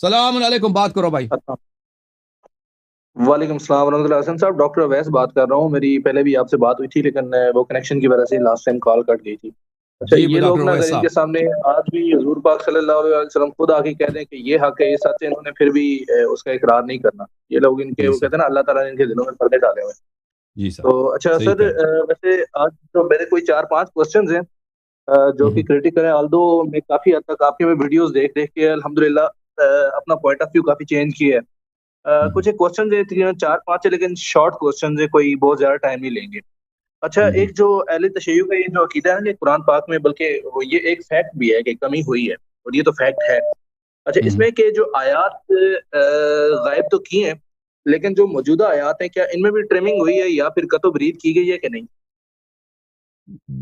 السلام علیکم، بات کرو بھائی۔ وعلیکم السلام ورحمۃ اللہ۔ حسن صاحب، ڈاکٹر اویس بات کر رہا ہوں۔ میری پہلے بھی آپ سے بات ہوئی تھی، لیکن وہ کنیکشن کی وجہ سے لاسٹ ٹائم کال کٹ گئی تھی۔ اچھا، جی یہ ڈاکٹر لوگ نا اویس اگر ان صاحب، کے سامنے آج بھی حضور پاک صلی اللہ علیہ وسلم خود آ کے کہہ دیں کہ یہ حق ہے، یہ سچ ہے، انہوں نے پھر بھی اس کا اقرار نہیں کرنا۔ یہ لوگ ان کے، جی وہ سر، کہتے ہیں نا، اللہ تعالیٰ نے ان کے دلوں میں پردے ڈالے ہوئے ہیں۔ جی سر، تو اچھا صحیح سر، کہہ رہے ویسے آج تو میرے کوئی 4-5 کوشچنز ہیں جو کہ ہیں۔ کریٹیکل ہیں، آلدو میں کافی حد تک آپ کے ویڈیوز دیکھ دیکھ کے الحمدللہ اپنا پوائنٹ آف ویو کافی چینج کیا ہے۔ کچھ ایک کوشچن ہے، 4-5 ہے، لیکن شارٹ کوشچن ہے، کوئی بہت زیادہ ٹائم نہیں لیں گے۔ اچھا، ایک جو اہل تشیع کا یہ جو عقیدہ ہے کہ قرآن پاک میں، بلکہ وہ یہ ایک فیکٹ بھی ہے کہ کمی ہوئی ہے، اور یہ تو فیکٹ ہے۔ اچھا، اس میں کہ جو آیات غائب تو کی ہیں، لیکن جو موجودہ آیات ہیں، کیا ان میں بھی ٹرمنگ ہوئی ہے یا پھر قطع و برید کی گئی ہے کہ نہیں؟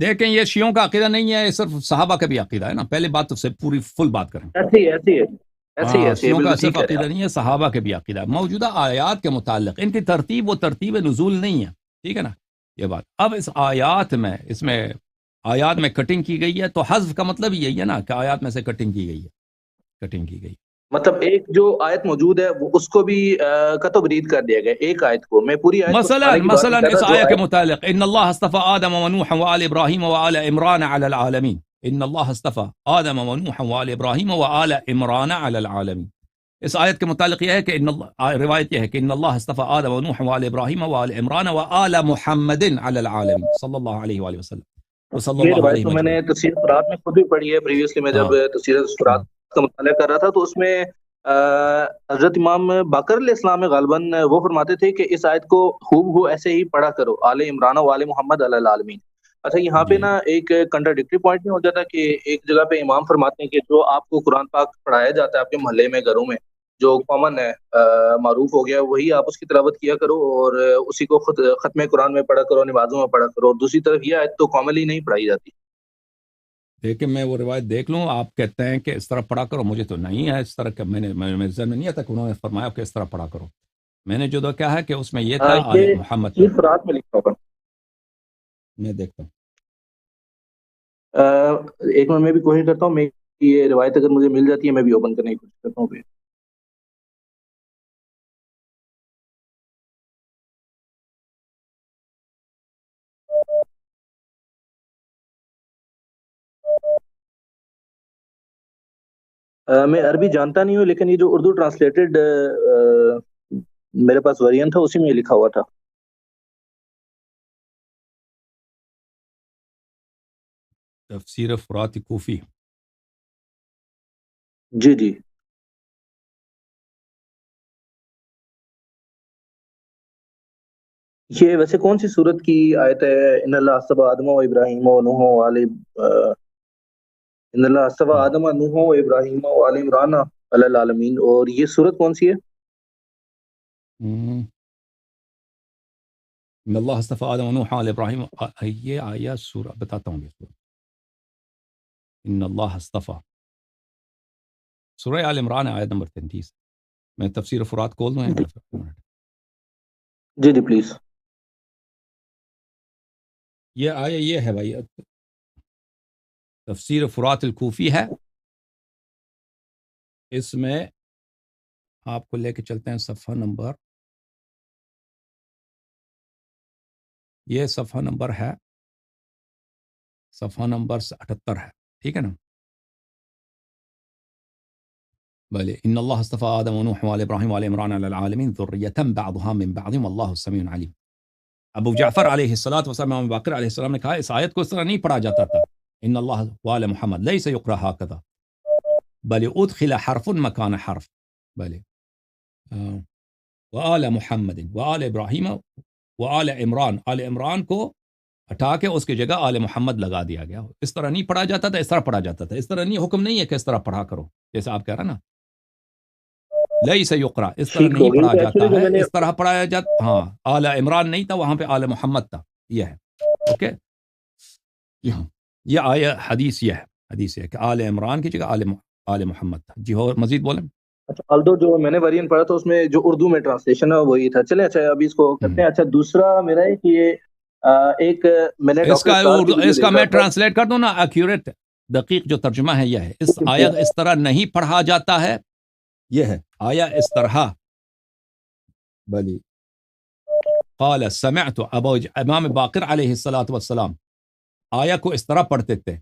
دیکھیں، یہ شیعوں کا عقیدہ نہیں ہے، یہ صرف صحابہ کا بھی عقیدہ ہے نا۔ پہلے بات تو سے پوری فل بات کریں۔ ایسی ہے ہاں، ایسی ہے، شیعوں کا بالکل صرف ٹھیک ہے عقیدہ نہیں ہے، صحابہ کے بھی عقیدہ ہے۔ موجودہ آیات کے متعلق ان کی ترتیب و ترتیب نزول نہیں ہے، ٹھیک ہے نا، یہ بات۔ اب اس آیات میں، آیات میں کٹنگ کی گئی ہے، تو حذف کا مطلب یہی ہے نا کہ آیات میں سے کٹنگ کی گئی ہے، کٹنگ کی گئی۔ مطلب ایک جو آیت موجود ہے وہ اس کو بھی قطع و برید کر دیا گیا، ایک آیت کو۔ میں پوری آیت کو مثلا سنانے کی بات نہیں کر اس رہا، جو آیہ کے آیت متعلق ان اللہ اصطفى آدم ونوحا وآل ابراہیم وآل عمران علی العالمین، ان اللہ اصطفى آدم ونوحا وآل ابراہیم وآل عمران علی العالمین۔ اس آیت کے متعلق یہ ہے کہ ان اللہ، روایت یہ ہے کہ ان اللہ اصطفى آدم ونوحا وآل ابراہیم وآل عمران وآل محمد علی العالمین صلی اللہ علیہ وآلہ وسلم وصلی یہ اللہ روایت علیہ تو میں نے مجمعین۔ تفسیر قرآن میں خود بھی پڑھی ہے پریویسلی، میں ہاں جب تفسیر قرآن کا مطالعہ کر رہا تھا تو اس میں حضرت امام باقر علیہ السلام غالباً وہ فرماتے تھے کہ اس آیت کو ہو ایسے ہی پڑھا کرو، آل عمران و آل محمد علی العالمین۔ اچھا، یہاں پہ جی نا ایک کنٹراڈکٹری پوائنٹ نہیں ہو جاتا کہ ایک جگہ پہ امام فرماتے ہیں کہ جو آپ کو قرآن پاک پڑھایا جاتا ہے آپ کے محلے میں، گھروں میں، جو کامن ہے، معروف ہو گیا، وہی آپ اس کی تلاوت کیا کرو، اور اسی کو خود ختم قرآن میں پڑھا کرو، نمازوں میں پڑھا کرو، اور دوسری طرف یہ آیت تو کامنلی نہیں پڑھائی جاتی۔ دیکھیں، میں وہ روایت دیکھ لوں، آپ کہتے ہیں کہ اس طرح پڑھا کرو، مجھے تو نہیں ہے اس طرح کا، میرے ذہن میں نہیں آتا کہ انہوں نے فرمایا کہ اس طرح پڑھا کرو۔ میں نے جو تو کیا ہے کہ اس میں یہ تھا آل یہ محمد تک۔ تفسیر قرآن میں لکھا ہوگا۔ میں دیکھتا ہوں۔ ایک منٹ میں بھی کوشش کرتا ہوں، میں یہ روایت اگر مجھے مل جاتی ہے میں بھی اوپن کرنے کی کوشش کرتا ہوں۔ میں عربی جانتا نہیں ہوں، لیکن یہ جو اردو ٹرانسلیٹڈ میرے پاس ویرین تھا، اسی میں یہ لکھا ہوا تھا۔ تفسیر فرات کوفی۔ جی جی، یہ ویسے کون سی صورت کی آیت ہے؟ ان اللہ اصطفى آدم و ابراہیم و نوح و آل ان اللہ اصطفى آدم و نوح و ابراہیم و آل عمران علی العالمین، اور یہ صورت کون سی ہے؟ ان اللہ اصطفى آدم ونوح وآل ابراہیم، یہ آیا سورہ بتاتا ہوں، یہ سورہ ان اللہ اصطفى، سورہ آل عمران آیت نمبر 33۔ میں تفسیر فرات کھول دوں ایک دفعہ۔ جی جی پلیز۔ یہ آیا یہ ہے بھائی، تفسیر فرات الکوفی ہے، اس میں آپ کو لے کے چلتے ہیں صفحہ نمبر، یہ صفحہ نمبر ہے، صفحہ نمبر 78 ہے، ٹھیک ہے نا۔ بلے ان اللہ اصطفى آدم ونوح وآل ابراہیم وآل عمران علی العالمین ذریۃ بعضها من بعض واللہ السمیع علیم۔ ابو جعفر علیہ الصلوۃ والسلام، امام باقر علیہ السلام نے کہا اس آیت کو اس طرح نہیں پڑھا جاتا تھا، ان اللہ وآل محمد لیس یقرأ هكذا بل ادخل حرف مکان حرف، بلے وآل محمد وآل ابراہیم وآل عمران، آل عمران کو ہٹا کے اس کی جگہ آل محمد لگا دیا گیا۔ اس طرح نہیں پڑھا جاتا تھا، اس طرح پڑھا جاتا تھا۔ اس طرح نہیں، حکم نہیں ہے کہ اس طرح پڑھا کرو، جیسے آپ کہہ رہے ہیں نا، لیس یقرأ، اس طرح ٹھیک ہو نہیں گئی پڑھا تو جاتا ایکچولی جو ہے، میں نے اس طرح پڑھایا جاتا، ہاں، آل عمران نہیں تھا وہاں پہ آل محمد تھا، یہ ہے، اوکے۔ یہ آیا حدیث، یہ ہے حدیث ہے کہ آل عمران کی جگہ آل محمد تھا۔ جی، اور مزید بولیں۔ اچھا، آلدو جو میں نے ویرین پڑھا تھا اس میں جو اردو میں ٹرانسلیشن ہے وہی تھا۔ چلیں، اچھا ابھی اس کو کرتے ہیں۔ اچھا، دوسرا میرا ہے کہ یہ ایک میں نے اس ڈاکٹر اسرار کی ویڈیو اس کا دیکھ رہا میں تھا۔ ٹرانسلیٹ کر دوں نا، ایکوریٹ دقیق جو ترجمہ ہے یہ ہے، اس آیت اس طرح نہیں پڑھا جاتا ہے، یہ ہے آیا اس طرح بلی قال سمعت امام باقر علیہ الصلاۃ والسلام آیا کو اس طرح پڑھتے تھے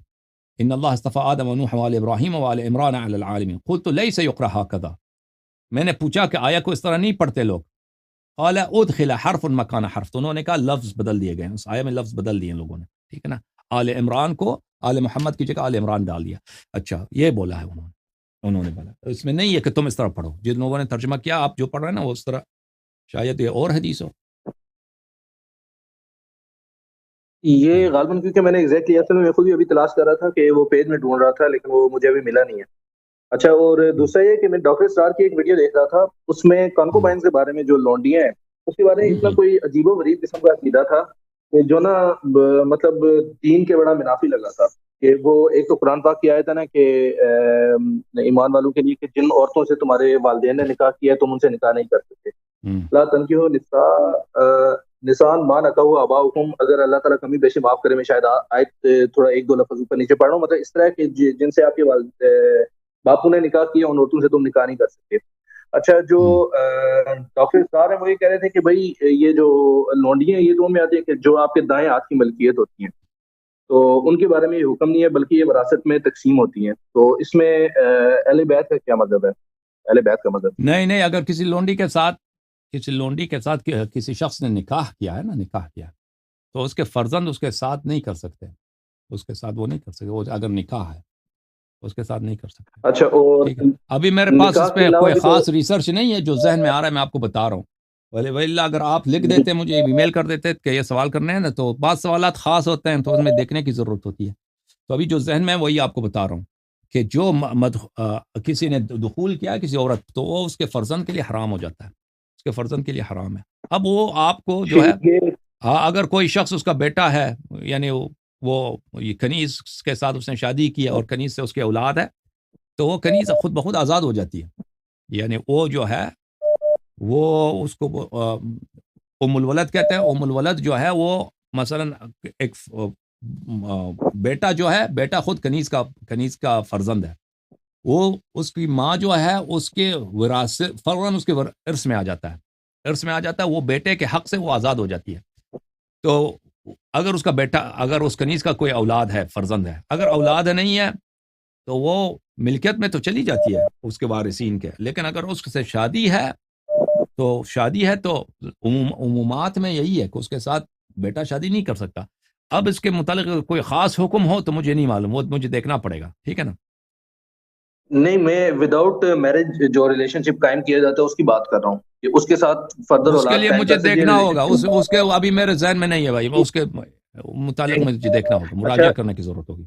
ان اللہ اصطفى آدم ونوح وآل ابراہیم وآل عمران علی العالمین قلت لیس یقرأ هكذا میں نے پوچھا کہ آیا کو اس طرح نہیں پڑھتے لوگ قال ادخل حرف مکان حرف تو انہوں نے کہا لفظ بدل دیے گئے اس آیا میں لفظ بدل دیے لوگوں نے ٹھیک ہے نا آل عمران کو آل محمد کی جگہ آل عمران ڈال دیا اچھا یہ بولا ہے انہوں نے بولا اس میں نہیں ہے کہ تم اس طرح پڑھو جن لوگوں نے ترجمہ کیا آپ جو پڑھ رہے ہیں نا وہ اس طرح شاید یہ اور حدیث ہو یہ غالباً کیونکہ میں نے ایگزیکٹلی اصل میں خود بھی ابھی تلاش کر رہا تھا کہ وہ پیج میں ڈھونڈ رہا تھا لیکن وہ مجھے ابھی ملا نہیں ہے. اچھا اور دوسرا یہ کہ میں ڈاکٹر اسرار کی ایک ویڈیو دیکھ رہا تھا اس میں کانکوبائنز کے بارے میں جو لونڈیاں ہیں اس کے بارے میں اتنا کوئی عجیب و غریب قسم کا عقیدہ تھا کہ جو نا مطلب دین کے بڑا منافی لگا تھا کہ وہ ایک تو قرآن پاک کی آیت ہے نا کہ ایمان والوں کے لیے کہ جن عورتوں سے تمہارے والدین نے نکاح کیا ہے تم ان سے نکاح نہیں کر سکتے لا تنکحوا نساء ما نکحوا آباؤکم اگر اللہ تعالیٰ کمی بیشی معاف کرے میں شاید آیت تھوڑا ایک دو لفظ اوپر نیچے پڑھ رہا ہوں مطلب اس طرح کہ جن سے آپ کے باپو نے نکاح کیا ان عورتوں سے تم نکاح نہیں کر سکتے. اچھا جو ڈاکٹر اسرار ہیں وہ یہ کہہ رہے تھے کہ بھائی یہ جو لونڈیاں یہ دونوں میں آتی ہیں کہ جو آپ کے دائیں ہاتھ کی ملکیت ہوتی ہیں تو ان کے بارے میں یہ حکم نہیں ہے بلکہ یہ وراثت میں تقسیم ہوتی ہیں. تو اس میں اہل بیت کا کیا مذہب ہے؟ اہل بیت کا مذہب نہیں اگر کسی لونڈی کے ساتھ کسی شخص نے نکاح کیا تو اس کے فرزند اس کے ساتھ نہیں کر سکتے اس کے ساتھ وہ نہیں کر سکتے وہ اگر نکاح ہے اس کے ساتھ نہیں کر سکتے. اچھا اور ابھی میرے پاس اس پہ کوئی خاص ریسرچ نہیں ہے جو ذہن میں آ رہا ہے میں آپ کو بتا رہا ہوں ولی اگر آپ لکھ دیتے مجھے ای میل کر دیتے کہ یہ سوال کرنے ہیں نا تو بعض سوالات خاص ہوتے ہیں تو اس میں دیکھنے کی ضرورت ہوتی ہے. تو ابھی جو ذہن میں ہے وہی آپ کو بتا رہا ہوں کہ جو کسی نے دخول کیا کسی عورت تو وہ اس کے فرزند کے لیے حرام ہو جاتا ہے اس کے فرزند کے لیے حرام ہے. اب وہ آپ کو جو ہے اگر کوئی شخص اس کا بیٹا ہے یعنی وہ کنیز کے ساتھ اس نے شادی کی اور کنیز سے اس کی اولاد ہے تو وہ کنیز خود بخود آزاد ہو جاتی ہے یعنی وہ جو ہے وہ اس کو ام الولد کہتے ہیں. ام الولد جو ہے وہ مثلا ایک بیٹا جو ہے بیٹا خود کنیز کا فرزند ہے وہ اس کی ماں جو ہے اس کے وراثت فوراً اس کے ارث میں آ جاتا ہے وہ بیٹے کے حق سے وہ آزاد ہو جاتی ہے. تو اگر اس کا بیٹا اگر اس کنیز کا کوئی اولاد ہے فرزند ہے اگر اولاد نہیں ہے تو وہ ملکیت میں تو چلی جاتی ہے اس کے وارثین کے لیکن اگر اس سے شادی ہے تو عمومات میں یہی ہے کہ اس کے ساتھ بیٹا شادی نہیں کر سکتا. اب اس کے متعلق کوئی خاص حکم ہو تو مجھے نہیں معلوم وہ مجھے دیکھنا پڑے گا ٹھیک ہے نا. نہیں میں وداؤٹ میرج جو ریلیشن شپ قائم کیا جاتا ہے اس کی بات کر رہا ہوں کہ اس کے ساتھ فردر اس کے لیے مجھے دیکھنا ہوگا اس کے ابھی میرے ذہن میں نہیں ہے بھائی اس کے متعلق مجھے دیکھنا ہوگا مراجعہ کرنے کی ضرورت ہوگی.